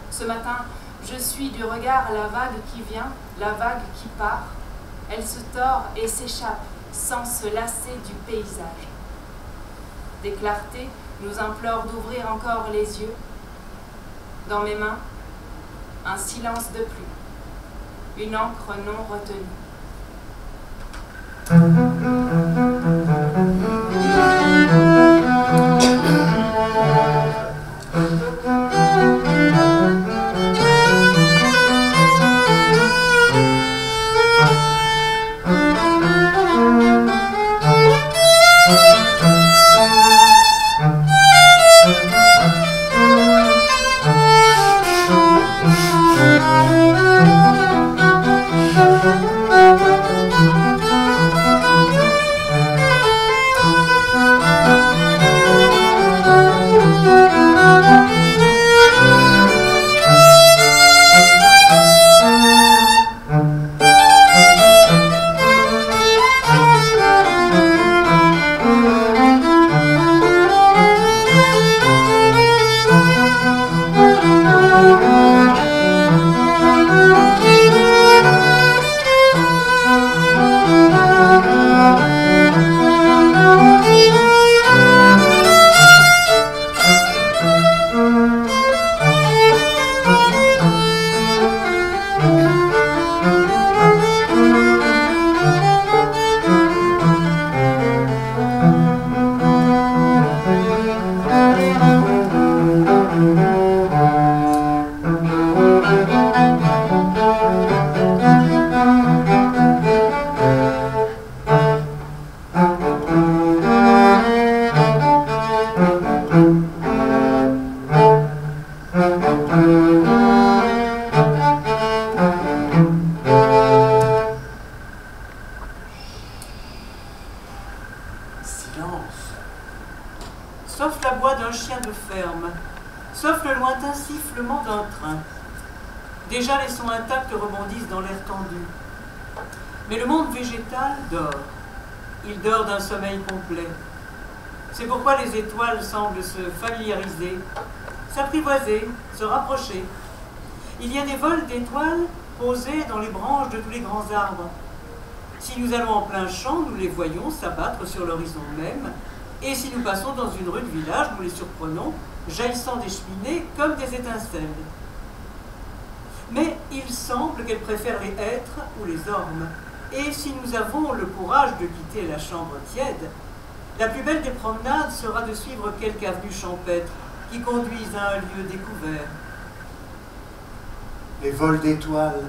Speaker 7: Ce matin, je suis du regard la vague qui vient, la vague qui part. Elle se tord et s'échappe sans se lasser du paysage. Des clartés nous implorent d'ouvrir encore les yeux. Dans mes mains, un silence de pluie, une encre non retenue.
Speaker 1: Sauf l'abois d'un chien de ferme, sauf le lointain sifflement d'un train. Déjà les sons intacts rebondissent dans l'air tendu. Mais le monde végétal dort. Il dort d'un sommeil complet. C'est pourquoi les étoiles semblent se familiariser, s'apprivoiser, se rapprocher. Il y a des vols d'étoiles posés dans les branches de tous les grands arbres. Si nous allons en plein champ, nous les voyons s'abattre sur l'horizon même, et si nous passons dans une rue de village, nous les surprenons, jaillissant des cheminées comme des étincelles. Mais il semble qu'elles préfèrent les hêtres ou les ormes, et si nous avons le courage de quitter la chambre tiède, la plus belle des promenades sera de suivre quelque avenue champêtre qui conduise à un lieu découvert.
Speaker 2: Les vols d'étoiles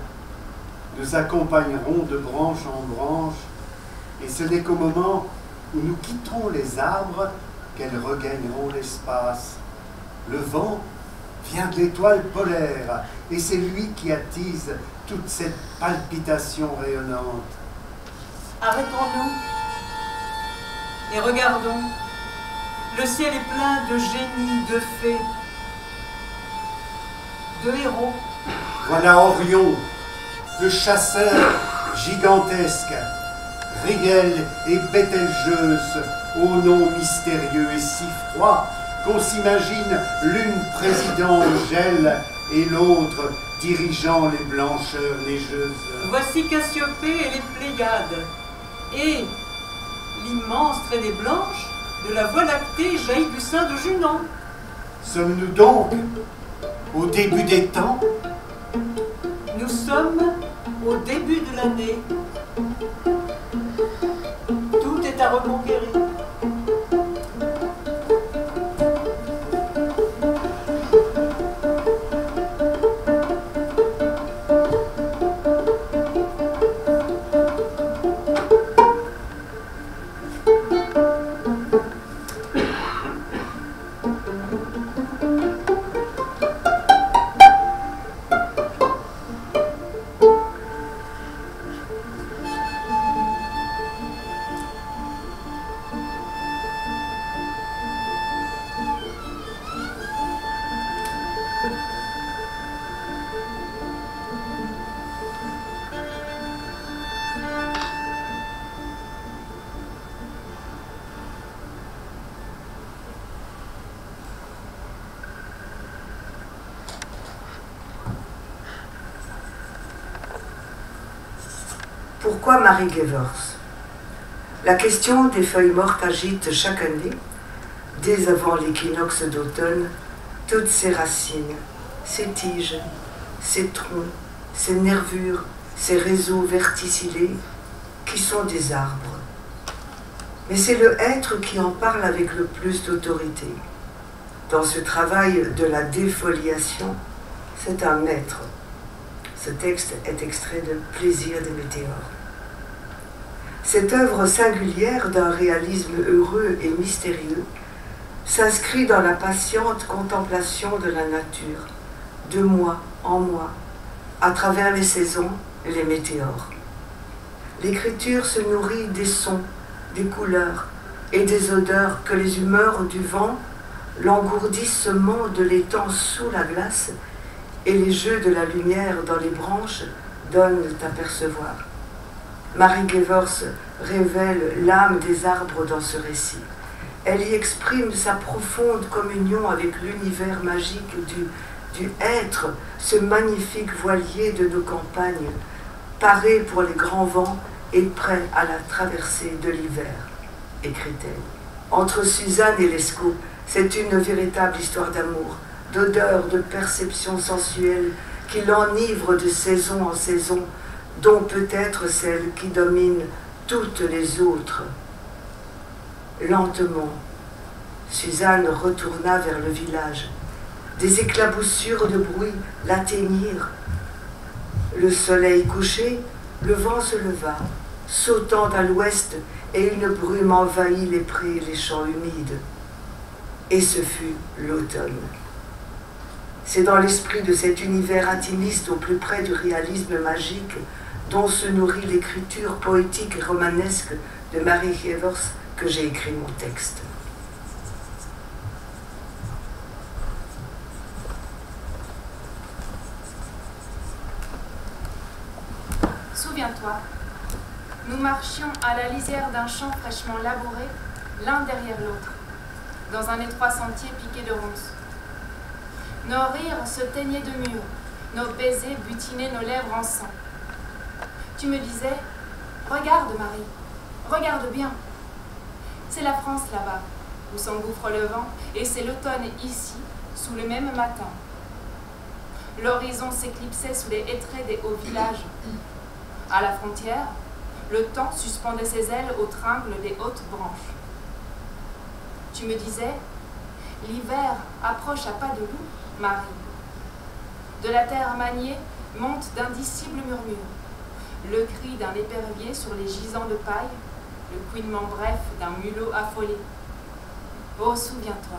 Speaker 2: nous accompagneront de branche en branche, et ce n'est qu'au moment où nous quitterons les arbres qu'elles regagneront l'espace. Le vent vient de l'étoile polaire, et c'est lui qui attise toute cette palpitation rayonnante.
Speaker 1: Arrêtons-nous et regardons. Le ciel est plein de génies, de fées, de héros.
Speaker 2: Voilà Orion, le chasseur gigantesque, Rigel et Bételgeuse, au nom mystérieux et si froid qu'on s'imagine l'une présidant au gel et l'autre dirigeant les blancheurs neigeuses.
Speaker 1: Voici Cassiopée et les Pléiades, et l'immense traînée blanche de la Voie lactée jaillit du sein de Junon.
Speaker 2: Sommes-nous donc au début des temps?
Speaker 1: Nous sommes au début de l'année. Tout est à reconquérir.
Speaker 13: Pourquoi Marie Gevers? La question des feuilles mortes agite chaque année, dès avant l'équinoxe d'automne, toutes ces racines, ces tiges, ces troncs, ces nervures, ces réseaux verticillés qui sont des arbres. Mais c'est le être qui en parle avec le plus d'autorité. Dans ce travail de la défoliation, c'est un maître. Ce texte est extrait de Plaisir des météores. Cette œuvre singulière d'un réalisme heureux et mystérieux s'inscrit dans la patiente contemplation de la nature, de mois en mois, à travers les saisons et les météores. L'écriture se nourrit des sons, des couleurs et des odeurs que les humeurs du vent, l'engourdissement de l'étang sous la glace et les jeux de la lumière dans les branches donnent à percevoir. Marie Gevers révèle l'âme des arbres dans ce récit. Elle y exprime sa profonde communion avec l'univers magique du être, ce magnifique voilier de nos campagnes, paré pour les grands vents et prêt à la traversée de l'hiver, écrit-elle. Entre Suzanne et Lescaut, c'est une véritable histoire d'amour, d'odeur, de perception sensuelle qui l'enivre de saison en saison, dont peut-être celle qui domine toutes les autres. Lentement, Suzanne retourna vers le village. Des éclaboussures de bruit l'atteignirent. Le soleil couché, le vent se leva, sautant à l'ouest, et une brume envahit les prés et les champs humides. Et ce fut l'automne. C'est dans l'esprit de cet univers intimiste au plus près du réalisme magique dont se nourrit l'écriture poétique et romanesque de Marie Gevers que j'ai écrit mon texte.
Speaker 7: Souviens-toi, nous marchions à la lisière d'un champ fraîchement labouré, l'un derrière l'autre, dans un étroit sentier piqué de ronces. Nos rires se teignaient de mûrs, nos baisers butinaient nos lèvres en sang. Tu me disais, regarde Marie, regarde bien. C'est la France là-bas, où s'engouffre le vent, et c'est l'automne ici, sous le même matin. L'horizon s'éclipsait sous les hêtraies des hauts villages. À la frontière, le temps suspendait ses ailes au tringle des hautes branches. Tu me disais, l'hiver approche à pas de loup, Marie. De la terre maniée monte d'indicibles murmures, le cri d'un épervier sur les gisants de paille, le couinement bref d'un mulot affolé. Oh, souviens-toi,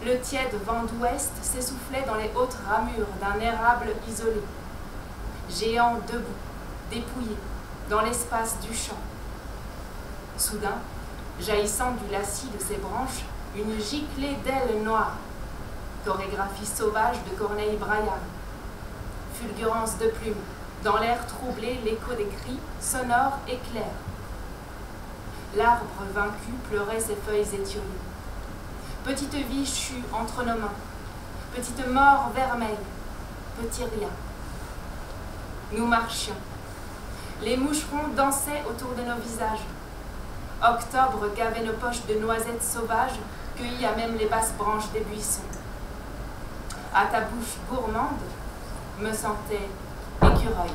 Speaker 7: Le tiède vent d'ouest s'essoufflait dans les hautes ramures d'un érable isolé. Géant debout, dépouillé, dans l'espace du champ. Soudain, jaillissant du lacis de ses branches, une giclée d'ailes noires. Chorégraphie sauvage de Corneille Braillard. Fulgurance de plumes, dans l'air troublé l'écho des cris, sonores et clairs. L'arbre vaincu pleurait ses feuilles étiolées. Petite vie chue entre nos mains, petite mort vermeille, petit rien. Nous marchions. Les moucherons dansaient autour de nos visages. Octobre gavait nos poches de noisettes sauvages, cueillies à même les basses branches des buissons. À ta bouche gourmande, me sentais écureuil.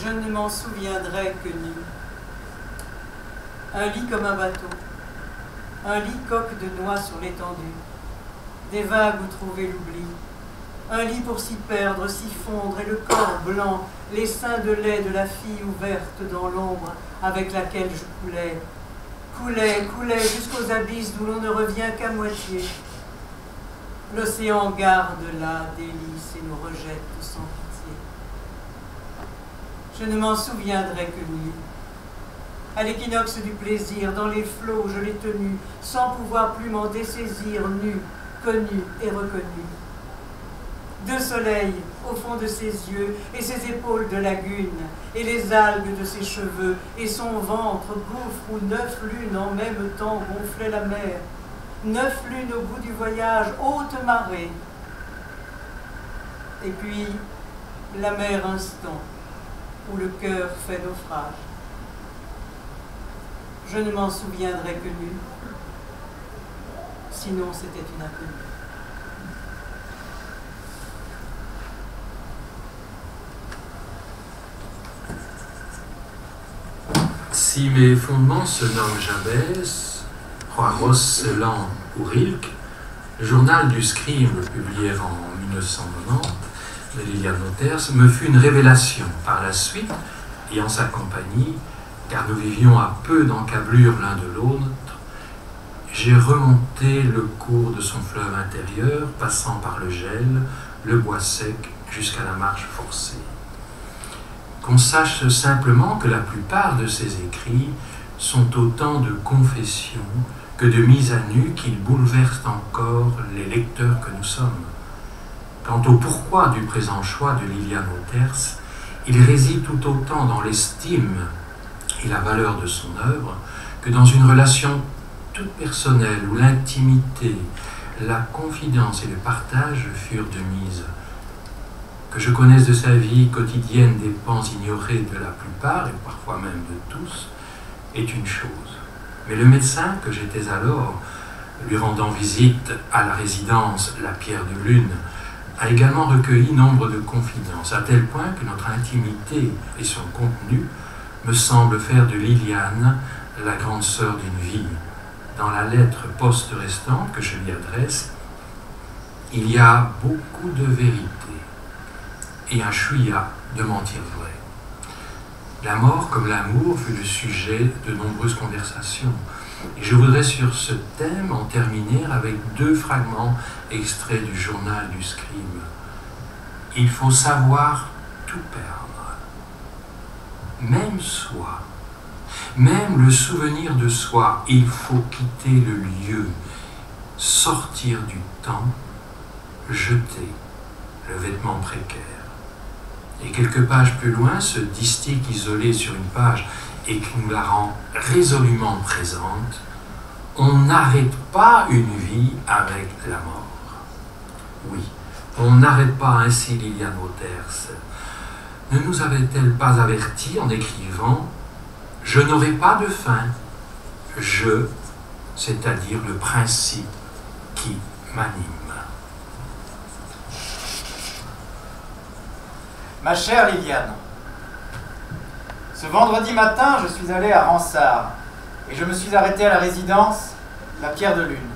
Speaker 1: Je ne m'en souviendrai que nu. Un lit comme un bateau, un lit coque de noix sur l'étendue, des vagues où trouver l'oubli, un lit pour s'y perdre, s'y fondre, et le corps blanc, les seins de lait de la fille ouverte dans l'ombre avec laquelle je coulais jusqu'aux abysses d'où l'on ne revient qu'à moitié. L'océan garde là délices et nous rejette sans pitié. Je ne m'en souviendrai que nu. À l'équinoxe du plaisir, dans les flots, je l'ai tenu, sans pouvoir plus m'en dessaisir, nu, connu et reconnu. Deux soleils au fond de ses yeux, et ses épaules de lagune, et les algues de ses cheveux, et son ventre, gouffre où 9 lunes en même temps gonflaient la mer. 9 lunes au bout du voyage, haute marée. Et puis, la mer instant, où le cœur fait naufrage. Je ne m'en souviendrai que nu, sinon c'était une inconnue.
Speaker 9: Si mes fondements se nomment Jabès, Roiros-Celan ou Rilke, le journal du Scribe, publié en 1990, de Liliane Nothers, me fut une révélation par la suite, et en sa compagnie, car nous vivions à peu d'encablure l'un de l'autre, j'ai remonté le cours de son fleuve intérieur, passant par le gel, le bois sec, jusqu'à la marche forcée. qu'on sache simplement que la plupart de ces écrits sont autant de confessions que de mises à nu qu'ils bouleversent encore les lecteurs que nous sommes. Quant au pourquoi du présent choix de Liliane Wauters, il réside tout autant dans l'estime et la valeur de son œuvre que dans une relation toute personnelle où l'intimité, la confidence et le partage furent de mise. Que je connaisse de sa vie quotidienne des pans ignorés de la plupart, et parfois même de tous, est une chose. Mais le médecin que j'étais alors, lui rendant visite à la résidence La Pierre de Lune, a également recueilli nombre de confidences, à tel point que notre intimité et son contenu me semblent faire de Liliane la grande sœur d'une vie. Dans la lettre post-restante que je lui adresse, il y a beaucoup de vérité et un chouïa de mentir vrai. La mort comme l'amour fut le sujet de nombreuses conversations. Et je voudrais sur ce thème en terminer avec 2 fragments extraits du journal du scribe. Il faut savoir tout perdre, même soi, même le souvenir de soi. Il faut quitter le lieu, sortir du temps, jeter le vêtement précaire. Et quelques pages plus loin, ce distique isolé sur une page et qui nous la rend résolument présente, on n'arrête pas une vie avec la mort. Oui, on n'arrête pas ainsi Liliane Wauters. Ne nous avait-elle pas avertis en écrivant « Je n'aurai pas de fin, je, c'est-à-dire le principe qui m'anime ».
Speaker 4: Ma chère Liliane, ce vendredi matin, je suis allé à Ransard et je me suis arrêté à la résidence La Pierre de Lune,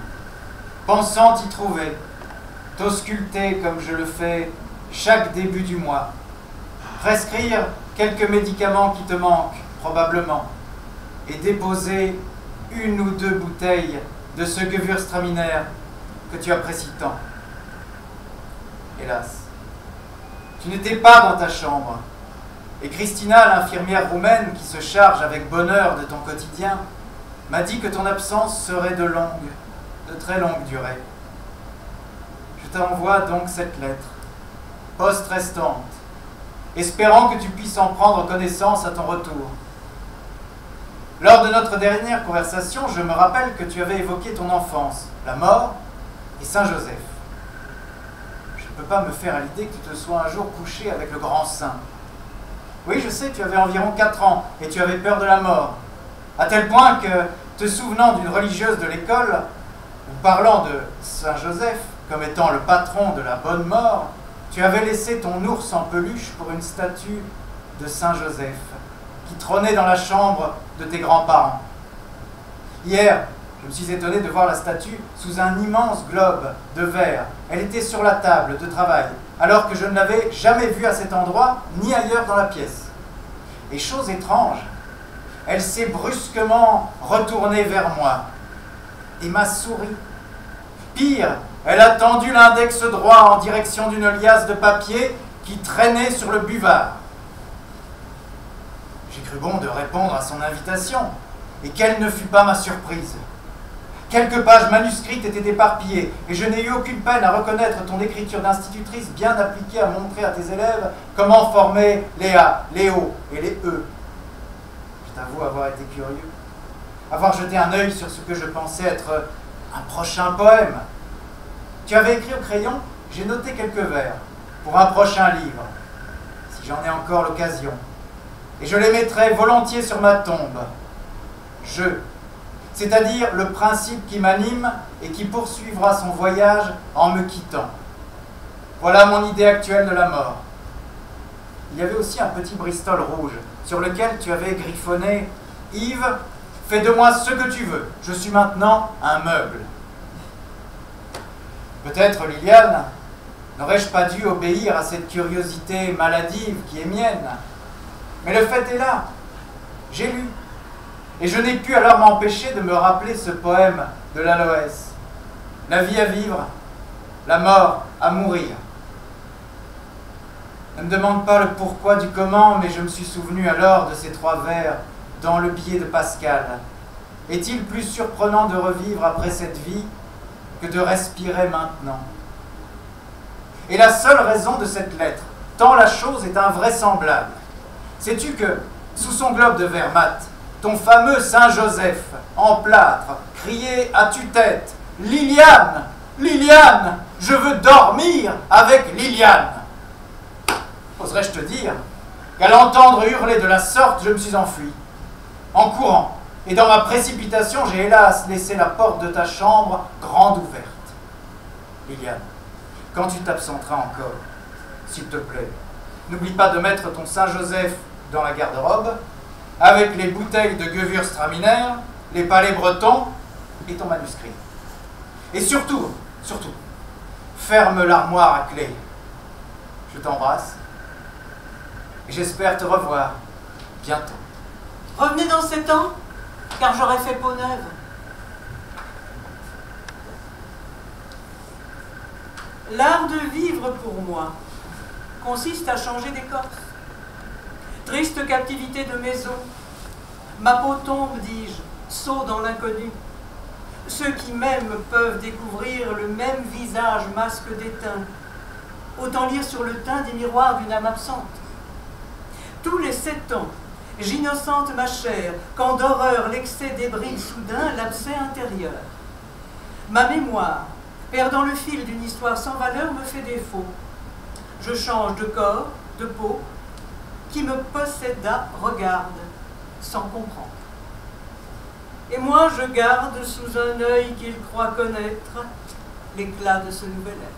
Speaker 4: pensant y trouver, t'ausculter comme je le fais chaque début du mois, prescrire quelques médicaments qui te manquent, probablement, et déposer 1 ou 2 bouteilles de ce Gewürztraminer que tu apprécies tant. Hélas, tu n'étais pas dans ta chambre, et Christina, l'infirmière roumaine qui se charge avec bonheur de ton quotidien, m'a dit que ton absence serait de très longue durée. Je t'envoie donc cette lettre, post-restante, espérant que tu puisses en prendre connaissance à ton retour. Lors de notre dernière conversation, je me rappelle que tu avais évoqué ton enfance, la mort et Saint-Joseph. Je ne peux pas me faire à l'idée que tu te sois un jour couché avec le grand saint. Oui, je sais, tu avais environ 4 ans et tu avais peur de la mort, à tel point que, te souvenant d'une religieuse de l'école, ou parlant de Saint-Joseph comme étant le patron de la bonne mort, tu avais laissé ton ours en peluche pour une statue de Saint-Joseph qui trônait dans la chambre de tes grands-parents. Hier, je me suis étonné de voir la statue sous un immense globe de verre. Elle était sur la table de travail, alors que je ne l'avais jamais vue à cet endroit, ni ailleurs dans la pièce. Et chose étrange, elle s'est brusquement retournée vers moi et m'a souri. Pire, elle a tendu l'index droit en direction d'une liasse de papier qui traînait sur le buvard. J'ai cru bon de répondre à son invitation, et quelle ne fut pas ma surprise. Quelques pages manuscrites étaient éparpillées, et je n'ai eu aucune peine à reconnaître ton écriture d'institutrice bien appliquée à montrer à tes élèves comment former les A, les O et les E. Je t'avoue avoir été curieux, avoir jeté un œil sur ce que je pensais être un prochain poème. Tu avais écrit au crayon, j'ai noté quelques vers pour un prochain livre, si j'en ai encore l'occasion. Et je les mettrai volontiers sur ma tombe. C'est-à-dire le principe qui m'anime et qui poursuivra son voyage en me quittant. Voilà mon idée actuelle de la mort. Il y avait aussi un petit Bristol rouge sur lequel tu avais griffonné « Yves, fais de moi ce que tu veux, je suis maintenant un meuble ». Peut-être, Liliane, n'aurais-je pas dû obéir à cette curiosité maladive qui est mienne. Mais le fait est là, j'ai lu. Et je n'ai pu alors m'empêcher de me rappeler ce poème de l'Aloès. La vie à vivre, la mort à mourir. Ne me demande pas le pourquoi du comment, mais je me suis souvenu alors de ces 3 vers dans le billet de Pascal. Est-il plus surprenant de revivre après cette vie que de respirer maintenant? Et la seule raison de cette lettre, tant la chose est invraisemblable, sais-tu que, sous son globe de verre mat, ton fameux Saint-Joseph, en plâtre, criait à tue-tête « Liliane, Liliane, je veux dormir avec Liliane !» Oserais-je te dire qu'à l'entendre hurler de la sorte, je me suis enfui, en courant, et dans ma précipitation, j'ai hélas laissé la porte de ta chambre grande ouverte. Liliane, quand tu t'absenteras encore, s'il te plaît, n'oublie pas de mettre ton Saint-Joseph dans la garde-robe, avec les bouteilles de Gewürztraminer, les palais bretons et ton manuscrit. Et surtout, ferme l'armoire à clé. Je t'embrasse et j'espère te revoir bientôt.
Speaker 1: Revenez dans 7 ans, car j'aurai fait peau neuve. L'art de vivre pour moi consiste à changer d'écorce. Triste captivité de maison, ma peau tombe, dis-je, saut dans l'inconnu. Ceux qui m'aiment peuvent découvrir le même visage masque d'étain. Autant lire sur le teint des miroirs d'une âme absente. Tous les 7 ans, j'innocente ma chair, quand d'horreur l'excès débrile soudain l'abcès intérieur. Ma mémoire, perdant le fil d'une histoire sans valeur, me fait défaut. Je change de corps, de peau, qui me posséda regarde, sans comprendre. Et moi je garde sous un œil qu'il croit connaître l'éclat de ce nouvel être.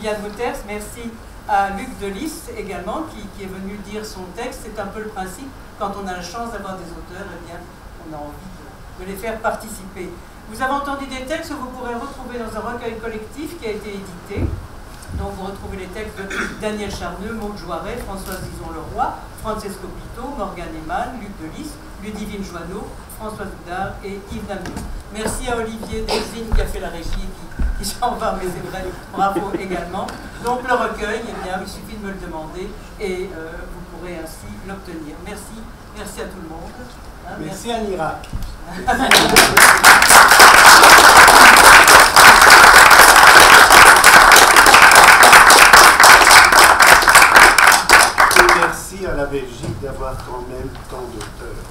Speaker 1: Viviane Mouters, merci à Luc Delis également qui est venu dire son texte. C'est un peu le principe, quand on a la chance d'avoir des auteurs, eh bien, on a envie de les faire participer. Vous avez entendu des textes que vous pourrez retrouver dans un recueil collectif qui a été édité. Donc vous retrouvez les textes de Daniel Charneux, Maud Joiret, Françoise Dizon-Leroy, Francesco Pito, Morgane Eman, Luc Delis, Ludivine Joanneau, François Houdard et Yves Namiot. Merci à Olivier Delzine qui a fait la régie et qui s'en va, mais c'est vrai, bravo également. Donc le recueil, eh bien, il suffit de me le demander et vous pourrez ainsi l'obtenir. Merci, merci à tout le monde. Hein,
Speaker 2: merci à l'Irak. Et merci à la Belgique d'avoir quand même tant d'auteurs.